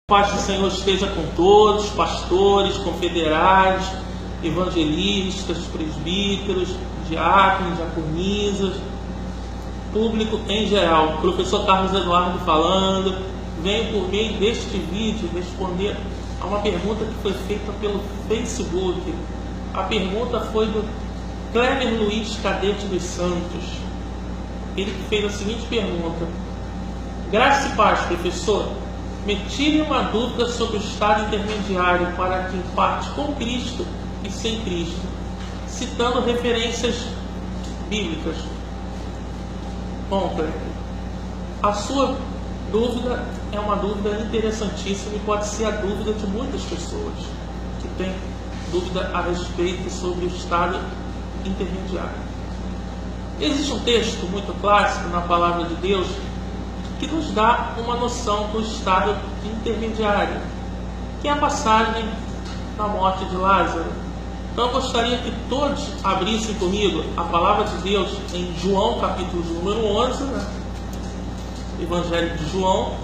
A paz do Senhor esteja com todos, pastores, confederados, evangelistas, presbíteros, diáconos, diaconisas, público em geral. Professor Carlos Eduardo falando. Venho por meio deste vídeo responder a uma pergunta que foi feita pelo Facebook. A pergunta foi do Cléber Luiz Cadete dos Santos. Ele fez a seguinte pergunta: graça e paz, professor. Me tire uma dúvida sobre o estado intermediário para quem parte com Cristo e sem Cristo, citando referências bíblicas. Bom, Cléber, a sua dúvida é uma dúvida interessantíssima e pode ser a dúvida de muitas pessoas que têm dúvida a respeito sobre o estado intermediário. Existe um texto muito clássico na Palavra de Deus que nos dá uma noção do estado intermediário, que é a passagem da morte de Lázaro. Então eu gostaria que todos abrissem comigo a Palavra de Deus em João, capítulo de número 11, Evangelho de João,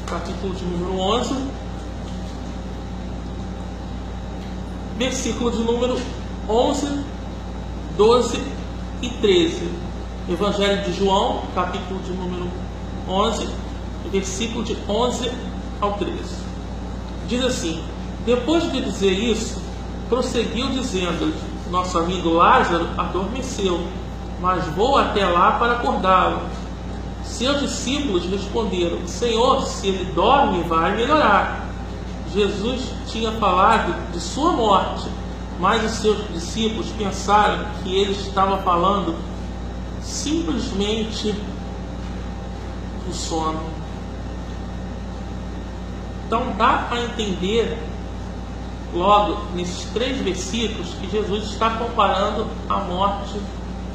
capítulo de número 11, versículo de número 11, 12 e 13. Evangelho de João, capítulo de número 11, versículo de 11 ao 13. Diz assim: depois de dizer isso, prosseguiu dizendo-lhes: nosso amigo Lázaro adormeceu, mas vou até lá para acordá-lo. Seus discípulos responderam: Senhor, se ele dorme, vai melhorar. Jesus tinha falado de sua morte, mas os seus discípulos pensaram que ele estava falando simplesmente do sono. Então dá para entender logo nesses 3 versículos que Jesus está comparando a morte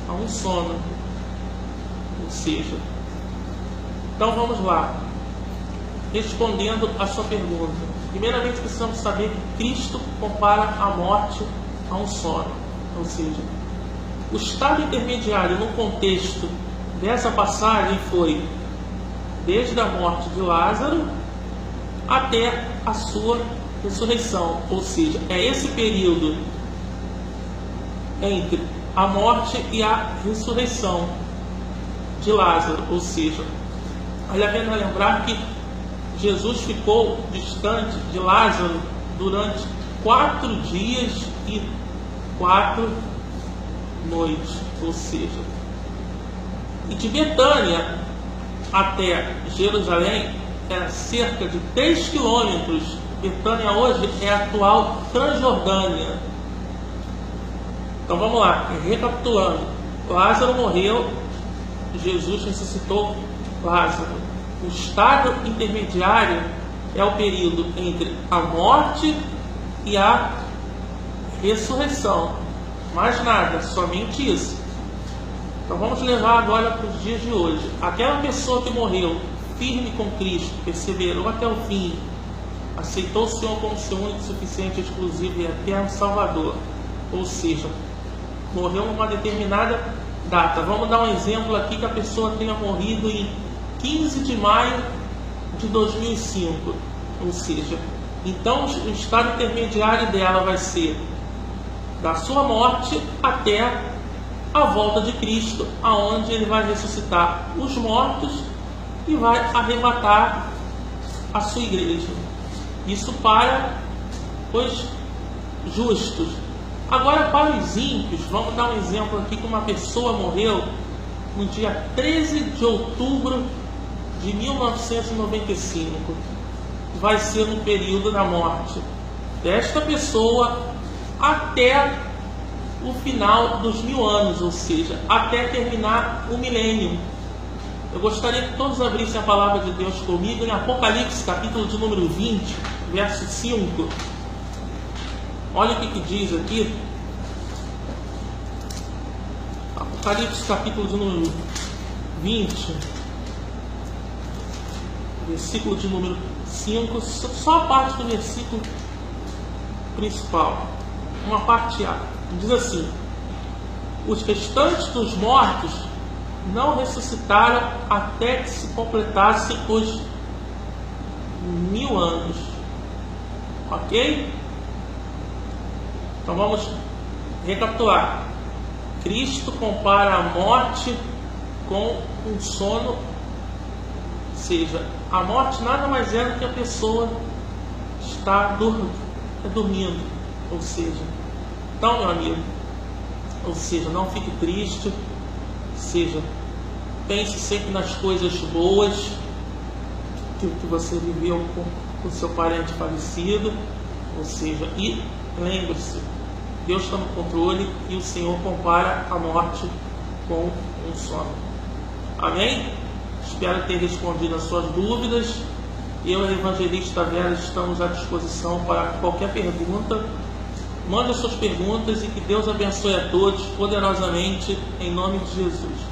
a um sono. Ou seja, então vamos lá, respondendo a sua pergunta. Primeiramente precisamos saber que Cristo compara a morte a um sono. Ou seja, o estado intermediário no contexto dessa passagem foi desde a morte de Lázaro até a sua ressurreição. Ou seja, é esse período entre a morte e a ressurreição de Lázaro. Ou seja, vale a pena lembrar que Jesus ficou distante de Lázaro durante 4 dias e 4 noites. Ou seja, e de Betânia até Jerusalém era cerca de 3 quilômetros. Betânia hoje é a atual Transjordânia. Então vamos lá, recapitulando: Lázaro morreu, Jesus ressuscitou Lázaro. O estado intermediário é o período entre a morte e a ressurreição. Mais nada, somente isso. Então vamos levar agora para os dias de hoje. Aquela pessoa que morreu firme com Cristo, perseverou até o fim, aceitou o Senhor como seu único, suficiente, exclusivo e eterno Salvador. Ou seja, morreu numa determinada data. Vamos dar um exemplo aqui que a pessoa tenha morrido em 15 de maio de 2005. Ou seja, então o estado intermediário dela vai ser da sua morte até a volta de Cristo, aonde ele vai ressuscitar os mortos e vai arrebatar a sua igreja. Isso para os justos. Agora, para os ímpios, vamos dar um exemplo aqui que uma pessoa morreu no dia 13 de outubro de 1995. Vai ser no período da morte desta pessoa até o final dos 1000 anos, ou seja, até terminar o milênio. Eu gostaria que todos abrissem a palavra de Deus comigo em Apocalipse, capítulo de número 20, verso 5. Olha o que diz aqui. Apocalipse, capítulo de número 20, versículo de número 5, só a parte do versículo principal, uma parte A. Diz assim: os restantes dos mortos não ressuscitaram até que se completassem os 1000 anos. Ok? Então vamos recapitular. Cristo compara a morte com um sono, ou seja, a morte nada mais é do que a pessoa está dormindo, ou seja, então, meu amigo, ou seja, não fique triste, ou seja, pense sempre nas coisas boas que você viveu com o seu parente falecido, ou seja, e lembre-se, Deus está no controle e o Senhor compara a morte com um sono. Amém? Espero ter respondido as suas dúvidas. Eu e o Evangelista Vera estamos à disposição para qualquer pergunta. Mande as suas perguntas e que Deus abençoe a todos poderosamente, em nome de Jesus.